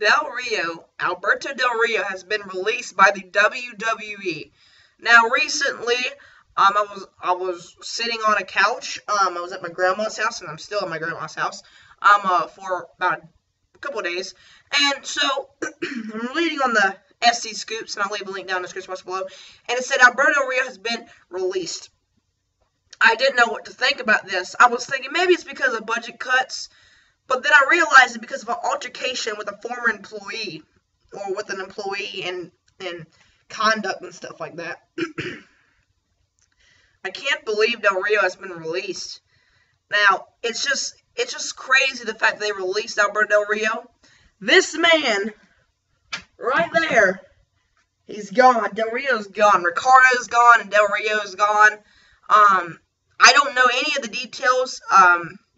Alberto Del Rio, has been released by the WWE. Now, recently, I was sitting on a couch. I was at my grandma's house, and I'm still at my grandma's house. For about a couple of days, and so I'm reading on the SC Scoops, and I'll leave a link down in the description box below. And it said Alberto Del Rio has been released. I didn't know what to think about this. I was thinking maybe it's because of budget cuts. But then I realized it's because of an altercation with a former employee, or with an employee, and conduct and stuff like that. I can't believe Del Rio has been released. Now, it's just crazy the fact that they released Alberto Del Rio. This man, right there, he's gone. Del Rio's gone. Ricardo's gone, and Del Rio's gone. I don't know any of the details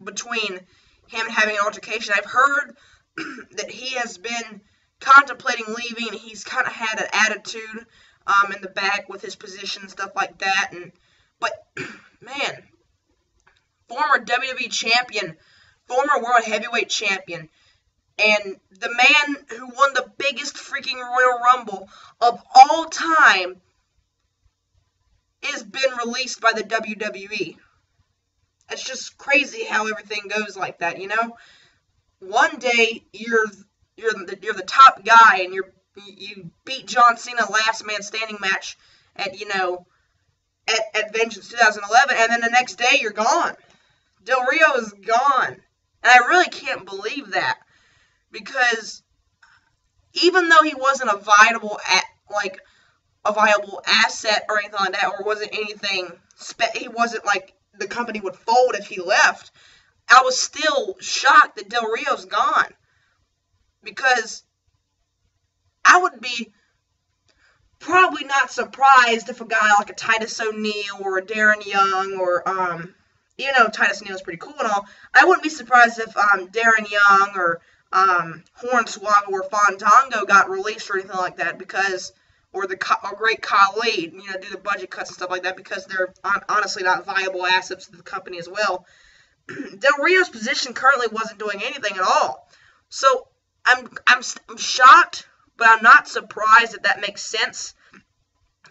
between him having an altercation. I've heard that he has been contemplating leaving, and he's kind of had an attitude in the back with his position and stuff like that. But man, former WWE champion, former World Heavyweight champion, and the man who won the biggest freaking Royal Rumble of all time has been released by the WWE. It's just crazy how everything goes like that, you know. One day you're the top guy, and you beat John Cena last man standing match at at Vengeance 2011, and then the next day you're gone. Del Rio is gone, and I really can't believe that, because even though he wasn't a viable asset or anything like that, or wasn't anything, he wasn't like the company would fold if he left, I was still shocked that Del Rio's gone, because I would be probably not surprised if a guy like a Titus O'Neil or a Darren Young, or Titus O'Neil is pretty cool and all. I wouldn't be surprised if Darren Young or Hornswoggle or Fandango got released or anything like that, because, or great Khali, due to budget cuts and stuff like that, because they're honestly not viable assets to the company as well. Del Rio's position currently wasn't doing anything at all. So I'm shocked, but I'm not surprised that makes sense.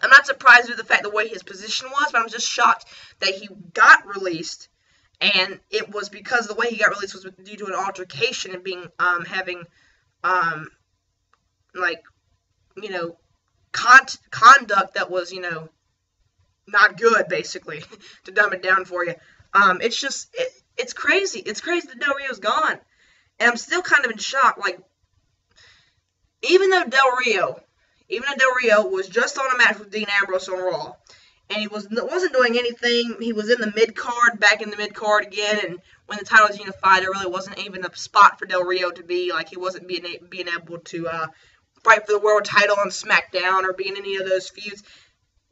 I'm not surprised with the fact the way his position was, but I'm just shocked that he got released, and it was because the way he got released was due to an altercation and being having conduct that was, not good, basically, to dumb it down for you. It's crazy. It's crazy that Del Rio's gone. And I'm still kind of in shock. Like, even though Del Rio was just on a match with Dean Ambrose on Raw, and he wasn't doing anything, he was in the mid-card, back in the mid-card again, and when the title was unified, there really wasn't even a spot for Del Rio to be. Like, he wasn't being able to fight for the world title on SmackDown or be in any of those feuds.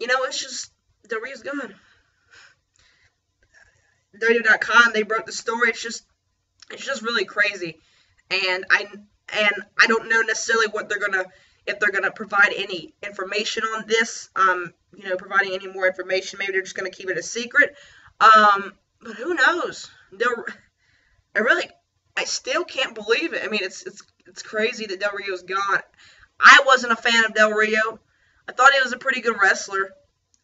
It's just, Del Rio's gone. WWE.com, they broke the story. It's just really crazy, and I don't know necessarily if they're gonna provide any information on this. Providing any more information. Maybe they're just gonna keep it a secret. But who knows? I still can't believe it. I mean, it's crazy that Del Rio's gone. I wasn't a fan of Del Rio. I thought he was a pretty good wrestler.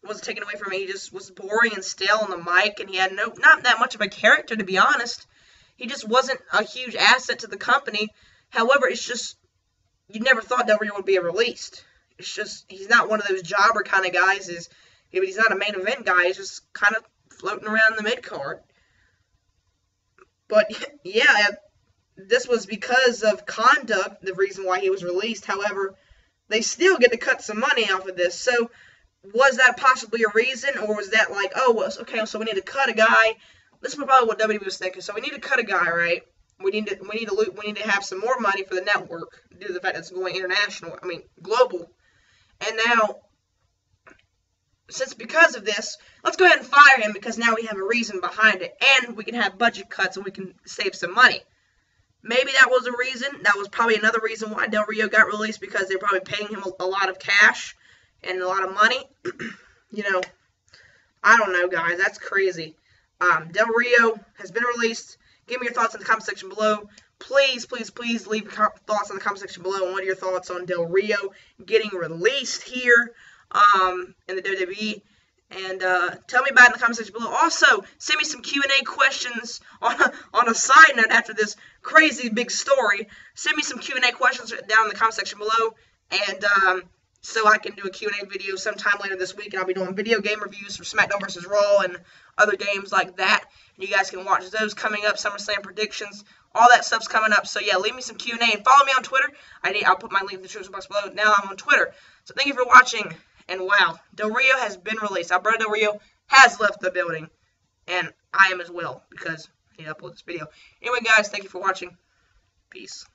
It wasn't taken away from me. He just was boring and stale on the mic, and he had not that much of a character, to be honest. He just wasn't a huge asset to the company. However, it's just, you never thought Del Rio would be released. It's just, he's not one of those jobber kind of guys. He's not a main event guy. He's just kind of floating around the mid-card. But, yeah, this was because of conduct, the reason why he was released. However, they still get to cut some money off of this. So, was that possibly a reason, or was that like, oh, well, okay, so we need to cut a guy? This was probably what WWE was thinking. So we need to cut a guy, right? We need to have some more money for the network due to the fact that it's going international. I mean, global. And now, because of this, let's go ahead and fire him, because now we have a reason behind it, and we can have budget cuts and we can save some money. Maybe that was a reason. That was probably another reason why Del Rio got released, because they're probably paying him a lot of cash and a lot of money. I don't know, guys. That's crazy. Del Rio has been released. Give me your thoughts in the comment section below. please, please, please leave your thoughts in the comment section below. And what are your thoughts on Del Rio getting released here in the WWE? And tell me about it in the comment section below. Also, send me some Q&A questions on a side note after this crazy big story. Send me some Q&A questions down in the comment section below. And so I can do a Q&A video sometime later this week. And I'll be doing video game reviews for SmackDown vs. Raw and other games like that. And you guys can watch those coming up. SummerSlam predictions. All that stuff's coming up. So yeah, leave me some Q&A. And follow me on Twitter. I'll put my link in the description box below. Now I'm on Twitter. So thank you for watching. And wow, Del Rio has been released. Alberto Del Rio has left the building. And I am as well, because I need to upload this video. Anyway, guys, thank you for watching. Peace.